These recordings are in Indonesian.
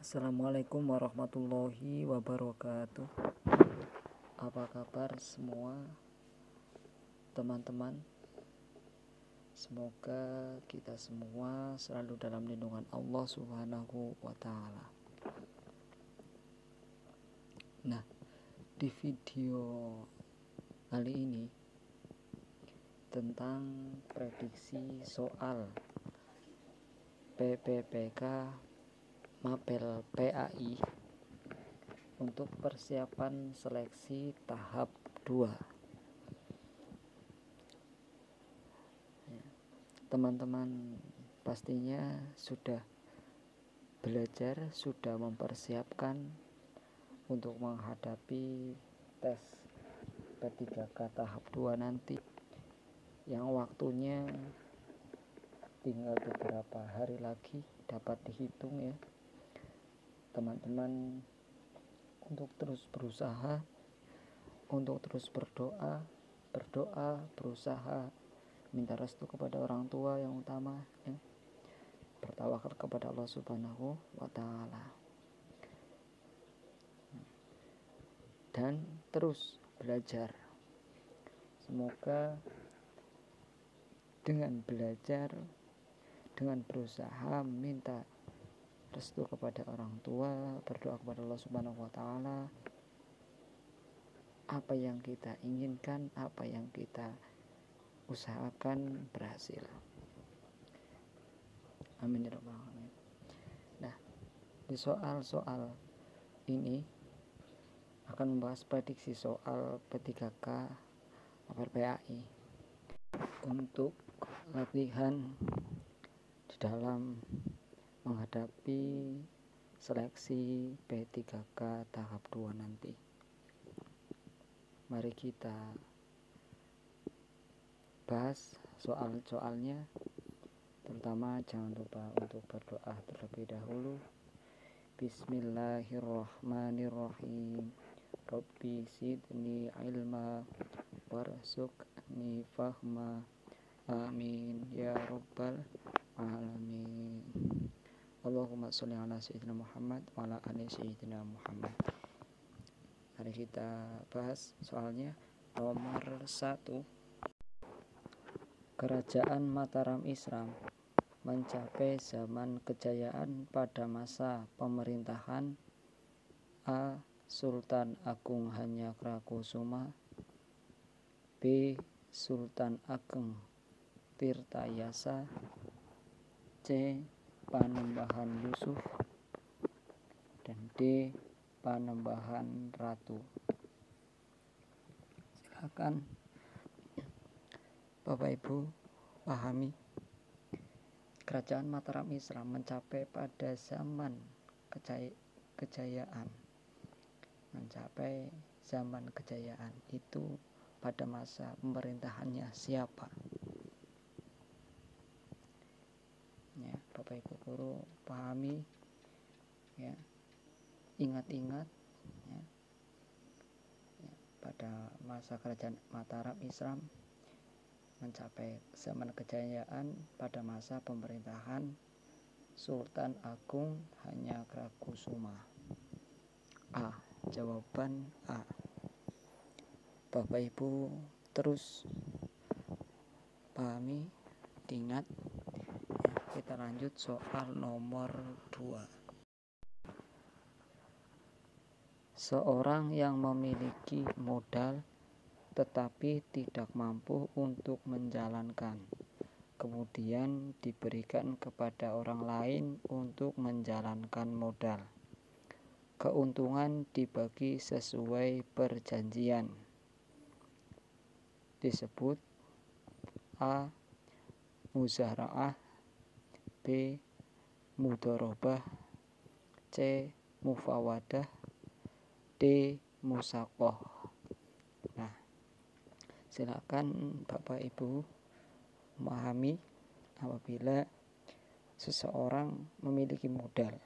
Assalamualaikum warahmatullahi wabarakatuh. Apa kabar semua teman-teman? Semoga kita semua selalu dalam lindungan Allah Subhanahu wa ta'ala. Nah, di video kali ini tentang prediksi soal PPPK Mapel PAI untuk persiapan seleksi tahap 2. Teman-teman pastinya sudah belajar, sudah mempersiapkan untuk menghadapi tes P3K tahap 2 nanti, yang waktunya tinggal beberapa hari lagi dapat dihitung ya teman-teman, untuk terus berusaha, untuk terus berdoa, berusaha, minta restu kepada orang tua yang utama ya, bertawakal kepada Allah Subhanahu wa ta'ala, dan terus belajar. Semoga dengan belajar, dengan berusaha, minta restu kepada orang tua, berdoa kepada Allah Subhanahu wa ta'ala, apa yang kita inginkan, apa yang kita usahakan berhasil. Amin ya rabbal alamin. Nah, di soal-soal ini akan membahas prediksi soal P3K Mapel PAI untuk latihan di dalam menghadapi seleksi P3K tahap 2 nanti. Mari kita bahas soal-soalnya. Terutama jangan lupa untuk berdoa terlebih dahulu. Bismillahirrahmanirrahim. Rabbi zidni ilma warzuqni fahma. Amin ya rabbal alamin. Allahumma sholli ala sayyidina Muhammad wa ala ali sayyidina Muhammad. Mari kita bahas soalnya. Nomor 1. Kerajaan Mataram Islam mencapai zaman kejayaan pada masa pemerintahan A. Sultan Agung Hanyakrokusumo, B. Sultan Ageng Tirtayasa, C. Panembahan Yusuf, dan D. Panembahan Ratu. Silakan Bapak Ibu pahami. Kerajaan Mataram Islam mencapai pada zaman kejayaan. Mencapai zaman kejayaan itu pada masa pemerintahannya siapa? Ya, Bapak Ibu guru pahami ya, ingat-ingat ya, pada masa kerajaan Mataram Islam mencapai zaman kejayaan pada masa pemerintahan Sultan Agung Hanyakrokusumo. A. Jawaban A. Bapak Ibu terus pahami, diingat ya. Kita lanjut soal nomor 2. Seorang yang memiliki modal tetapi tidak mampu untuk menjalankan, kemudian diberikan kepada orang lain untuk menjalankan modal. Keuntungan dibagi sesuai perjanjian. Disebut A. Muzara'ah, B. Mudharabah, C. Mufawadah, D. Musaqah. Nah, silakan Bapak Ibu memahami apabila seseorang memiliki modal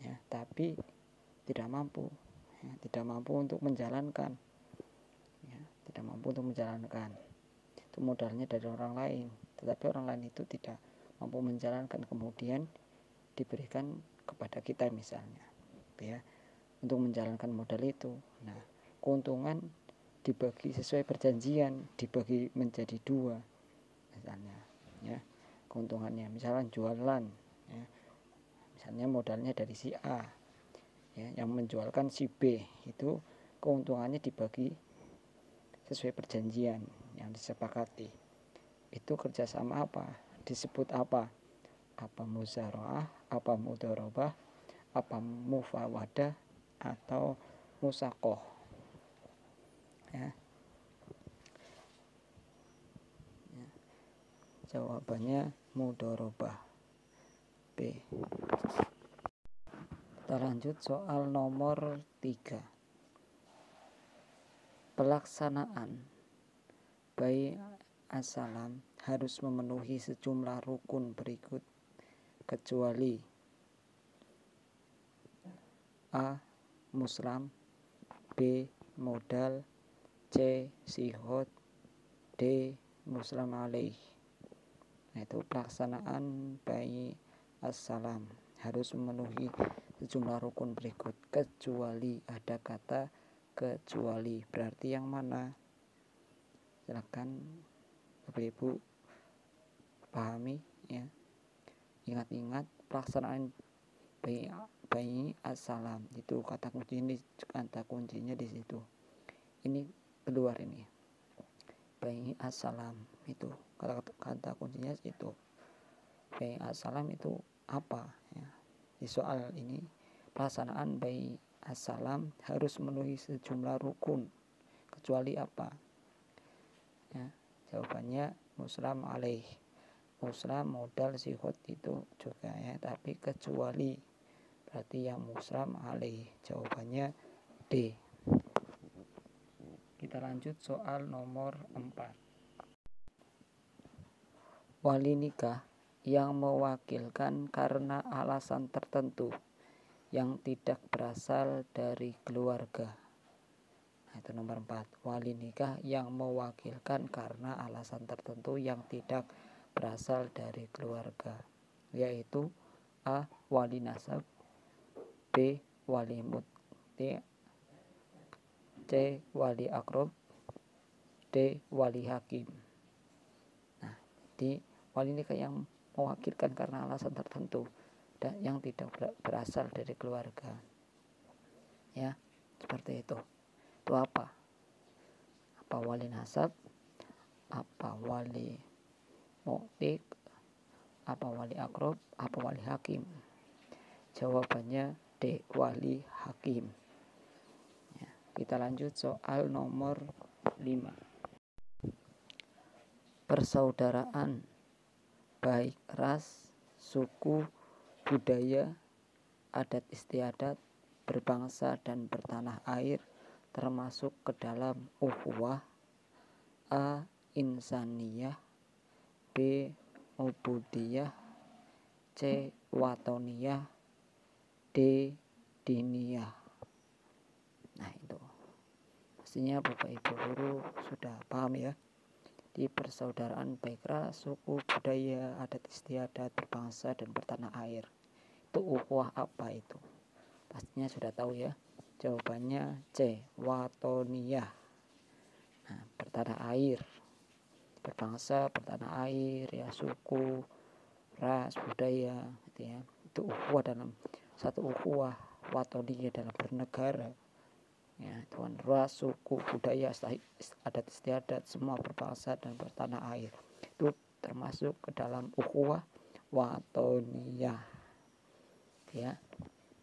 ya, tapi tidak mampu untuk menjalankan ya, itu modalnya dari orang lain, tetapi orang lain itu tidak mampu menjalankan, kemudian diberikan kepada kita misalnya, ya, untuk menjalankan modal itu. Nah, keuntungan dibagi sesuai perjanjian, dibagi menjadi 2 misalnya, ya, keuntungannya misalnya jualan, ya, misalnya modalnya dari si A, ya, yang menjualkan si B, itu keuntungannya dibagi sesuai perjanjian yang disepakati. Itu kerjasama apa? Disebut apa? Apa muzaraah, apa mudharabah, apa mufawadah, atau musakoh, ya. Jawabannya mudharabah, B. Kita lanjut soal nomor 3. Pelaksanaan bai as-salam harus memenuhi sejumlah rukun berikut kecuali A. Muslam, B. Modal, C. Sihot, D. Muslam alaih. Nah, itu pelaksanaan bai as-salam harus memenuhi sejumlah rukun berikut kecuali, ada kata kecuali, berarti yang mana? Silakan Bapak Ibu pahami, ya. Ingat-ingat pelaksanaan bai as-salam itu kata kuncinya di situ. Ini keluar ini. Bai as-salam itu kata kuncinya itu. Bai as-salam itu apa, ya? Di soal ini pelaksanaan bai as-salam harus memenuhi sejumlah rukun kecuali apa, ya? Jawabannya muslam alaih. Muslam, modal, sihot itu juga, ya, tapi kecuali, berarti yang muslam alaih. Jawabannya D. Kita lanjut soal nomor 4. Wali nikah yang mewakilkan karena alasan tertentu yang tidak berasal dari keluarga. Nah, itu nomor 4. Wali nikah yang mewakilkan karena alasan tertentu yang tidak berasal dari keluarga, yaitu A. Wali nasab, B. Wali muti, C. Wali akrob, D. Wali hakim. Nah, di wali nikah yang mewakilkan karena alasan tertentu dan yang tidak berasal dari keluarga, ya, seperti itu. Itu apa? Apa wali nasab, apa wali mu'tik, apa wali akrob, apa wali hakim? Jawabannya D. Wali hakim, ya. Kita lanjut soal nomor 5. Persaudaraan baik ras, suku, budaya, adat istiadat, berbangsa dan bertanah air termasuk ke dalam ukhuwah. A. Insaniyah, B. Ubudiyah, C. Watoniyah, D. Diniyah. Nah, itu pastinya Bapak Ibu guru sudah paham, ya. Di persaudaraan baik ras, suku, budaya, adat istiadat, berbangsa dan bertanah air, itu ukhuwah apa itu? Pastinya sudah tahu, ya. Jawabannya C. Watoniyah. Nah, bertanah air, berbangsa, bertanah air, ya, suku, ras, budaya, gitu, ya. Itu ukhuwah dalam satu ukhuwah. Watoniyah dalam bernegara, ya, tuan ras, suku, budaya, adat istiadat, semua berbangsa dan bertanah air, itu termasuk ke dalam ukhuwah watoniyah, ya.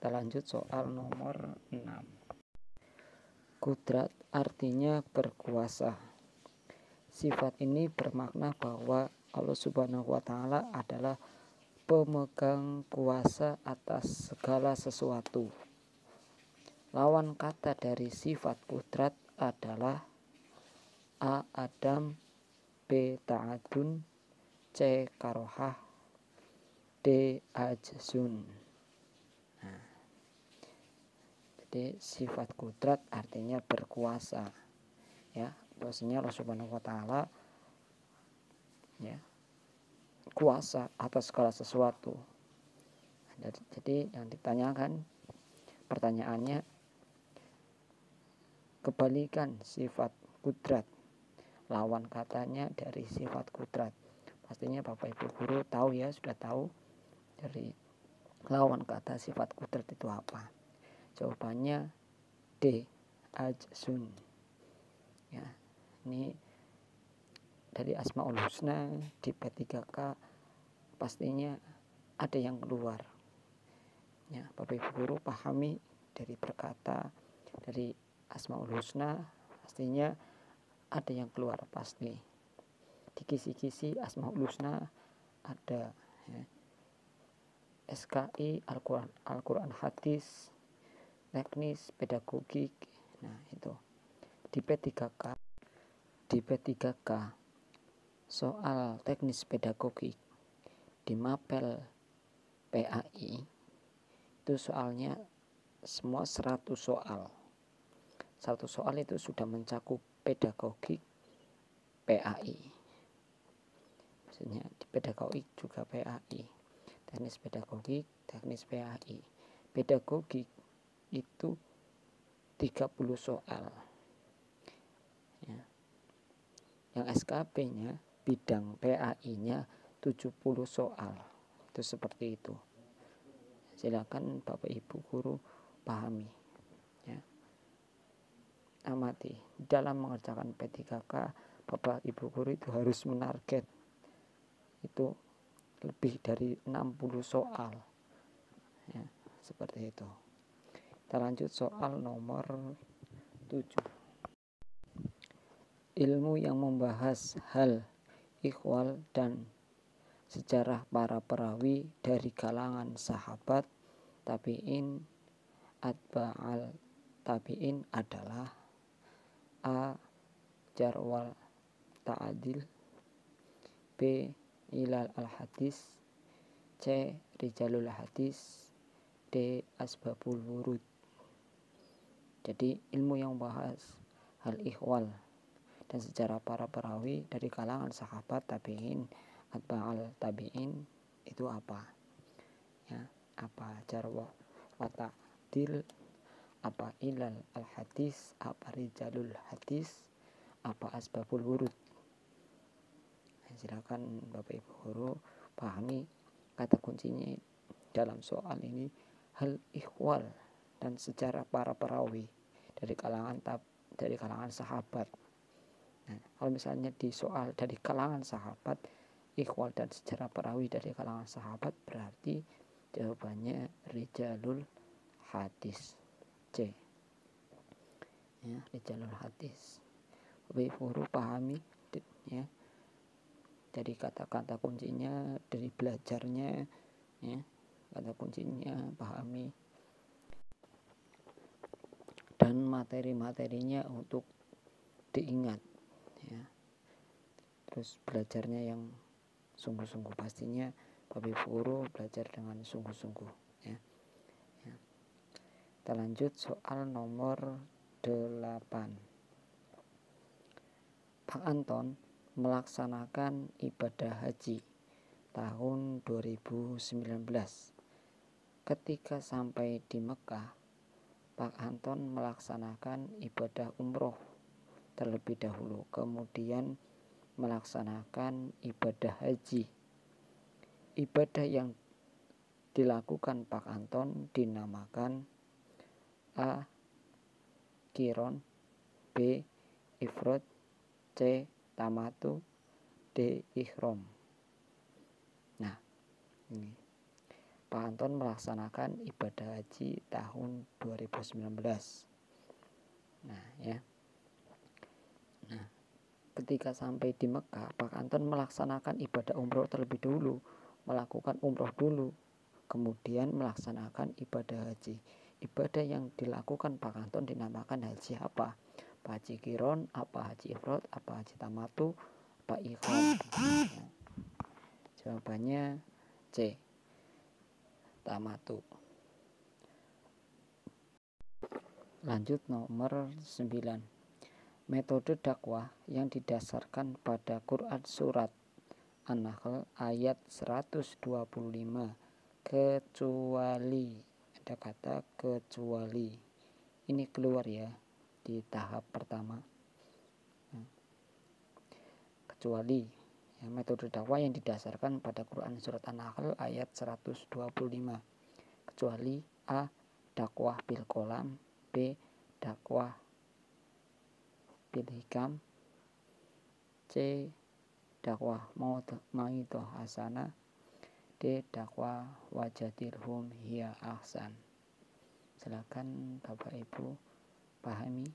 Kita lanjut soal nomor 6. Qudrat artinya berkuasa. Sifat ini bermakna bahwa Allah Subhanahu wa Ta'ala adalah pemegang kuasa atas segala sesuatu. Lawan kata dari sifat qudrat adalah A. Adam, B. Ta'adun, C. Karohah, D. Ajzun. Nah, jadi sifat qudrat artinya berkuasa, ya. Bahwasanya Allah Subhanahu wa Ta'ala, ya, kuasa atas segala sesuatu. Jadi yang ditanyakan pertanyaannya, kebalikan sifat kudrat, lawan katanya dari sifat kudrat. Pastinya Bapak Ibu guru tahu ya, sudah tahu dari lawan kata sifat kudrat itu apa. Jawabannya D, ajzun. Ya, ini dari Asmaul Husna di P3K pastinya ada yang keluar. Ya, Bapak Ibu guru pahami dari berkata dari Asmaul Husna pastinya ada yang keluar pasti. Di kisi-kisi Asmaul Husna ada ya, SKI, Al-Quran hadis, teknis, pedagogik. Nah itu di P3K soal teknis pedagogik di mapel PAI itu soalnya semua 100 soal. 1 soal itu sudah mencakup pedagogik PAI. Maksudnya di pedagogik juga PAI. Teknis pedagogik, teknis PAI. Pedagogik itu 30 soal. Ya. Yang SKP-nya bidang PAI-nya 70 soal. Itu seperti itu. Silakan Bapak Ibu guru pahami. Ya. Amati dalam mengerjakan P3K, Bapak Ibu guru itu harus menarget itu lebih dari 60 soal. Ya, seperti itu. Kita lanjut soal nomor 7. Ilmu yang membahas hal ikhwal dan sejarah para perawi dari kalangan sahabat tabi'in, atba'al tabi'in adalah A. Jarwal ta'adil, B. Ilal al-hadis, C. Rijalul hadis, D. Asbabul wurud. Jadi ilmu yang membahas hal ikhwal dan sejarah para perawi dari kalangan sahabat tabi'in, atba'al tabi'in itu apa? Ya, apa jarwah wa ta'dil, apa ilal al hadis, apa rijalul hadis, apa asbabul wurud. Nah, silakan Bapak Ibu guru pahami kata kuncinya dalam soal ini, hal ikhwal dan sejarah para perawi dari kalangan sahabat. Nah, kalau misalnya di soal dari kalangan sahabat, ikhwal dan sejarah perawi dari kalangan sahabat, berarti jawabannya rijalul hadis, C. Ya, rijalul hadis. Bapak Ibu guru pahami ya. Dari kata-kata kuncinya, dari belajarnya ya, kata kuncinya pahami dan materi-materinya untuk diingat ya. Terus belajarnya yang sungguh-sungguh, pastinya Bapak Ibu guru belajar dengan sungguh-sungguh ya. Ya. Kita lanjut soal nomor 8. Pak Anton melaksanakan ibadah haji tahun 2019. Ketika sampai di Mekah, Pak Anton melaksanakan ibadah umroh terlebih dahulu, kemudian melaksanakan ibadah haji. Ibadah yang dilakukan Pak Anton dinamakan A. Qiron, B. Ifrad, C. Tamatu, D. Ihram. Nah, ini Pak Anton melaksanakan ibadah haji tahun 2019. Nah, ya. Nah, ketika sampai di Mekah, Pak Anton melaksanakan ibadah umroh terlebih dahulu, melakukan umroh dulu, kemudian melaksanakan ibadah haji. Ibadah yang dilakukan Pak Anton dinamakan haji apa? Apa haji Qiron, apa haji ifrad, apa haji tamatu, apa ihram? Ya. Jawabannya C. Tamatu. Lanjut nomor 9. Metode dakwah yang didasarkan pada Quran surat An-Nahl ayat 125 kecuali, ada kata kecuali, ini keluar ya di tahap pertama. Kecuali ya, metode dakwah yang didasarkan pada Quran surat An-Nahl ayat 125. Kecuali A. dakwah bil kolam, B. dakwah bil hikam, C. dakwah mauidhah hasanah, D. dakwah wajadilhum hiya ahsan. Silakan Bapak Ibu pahami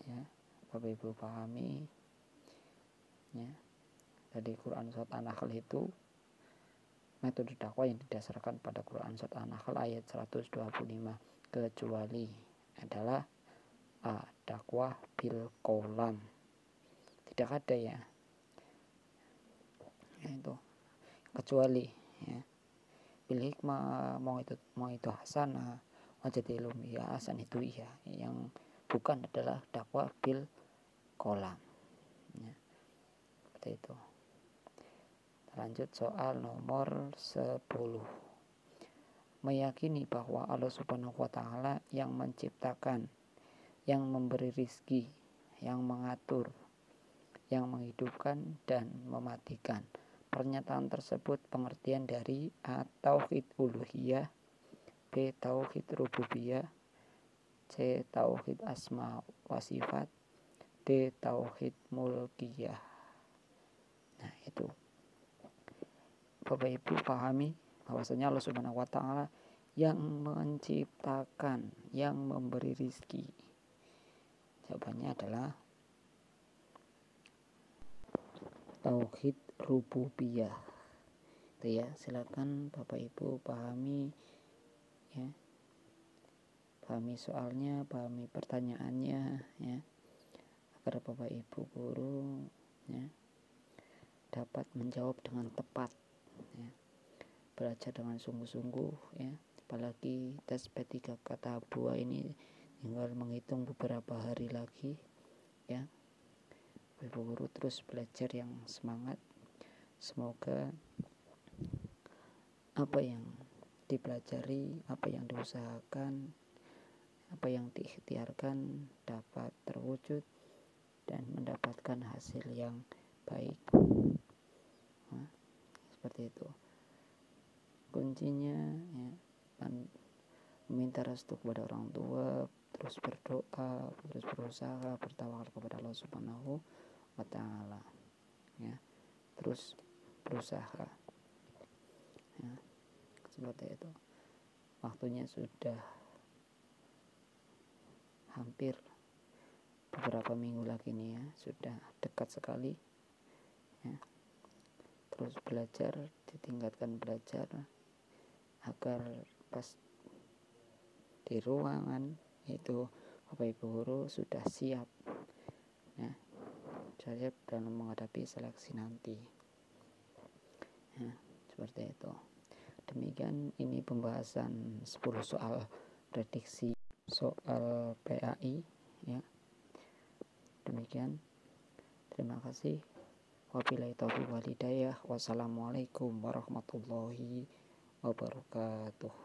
ya, Bapak Ibu pahami ya. Dari Quran surat An-Nahl itu metode dakwah yang didasarkan pada Quran surat An-Nahl ayat 125. Kecuali adalah A. dakwah bil kolam, tidak ada ya itu kecuali ya. Bil hikmah mau itu hasanah wajadilhum hiya ahsan, itu iya. Yang bukan adalah dakwah bil kolam ya. Seperti itu. Lanjut soal nomor 10. Meyakini bahwa Allah Subhanahu wa Ta'ala yang menciptakan, yang memberi rizki, yang mengatur, yang menghidupkan dan mematikan. Pernyataan tersebut pengertian dari A. tauhid uluhiyah, B. tauhid rububiyah, C. tauhid asma wa sifat, D. tauhid mulkiyah. Nah itu Bapak Ibu pahami bahwasanya Allah Subhanahu wa Ta'ala yang menciptakan, yang memberi rizki. Jawabannya adalah tauhid rububiyah. Itu ya, silakan Bapak Ibu pahami ya. Pahami soalnya, pahami pertanyaannya ya, agar Bapak Ibu guru ya dapat menjawab dengan tepat ya. Belajar dengan sungguh-sungguh ya, apalagi tes P3K tahap 2 ini tinggal menghitung beberapa hari lagi ya. Ibu guru terus belajar yang semangat. Semoga apa yang dipelajari, apa yang diusahakan, apa yang diikhtiarkan dapat terwujud dan mendapatkan hasil yang baik. Nah, seperti itu. Kuncinya ya, meminta restu kepada orang tua, terus berdoa, terus berusaha, bertawakal kepada Allah Subhanahu wa Ta'ala ya, terus berusaha ya, seperti itu. Waktunya sudah hampir beberapa minggu lagi nih ya, sudah dekat sekali ya. Terus belajar, ditingkatkan belajar agar pas di ruangan itu Bapak Ibu guru sudah siap ya, siap dalam menghadapi seleksi nanti ya, seperti itu. Demikian ini pembahasan 10 soal prediksi soal PAI ya. Demikian, terima kasih. Wabillahi taufiq wal hidayah. Wassalamualaikum warahmatullahi wabarakatuh.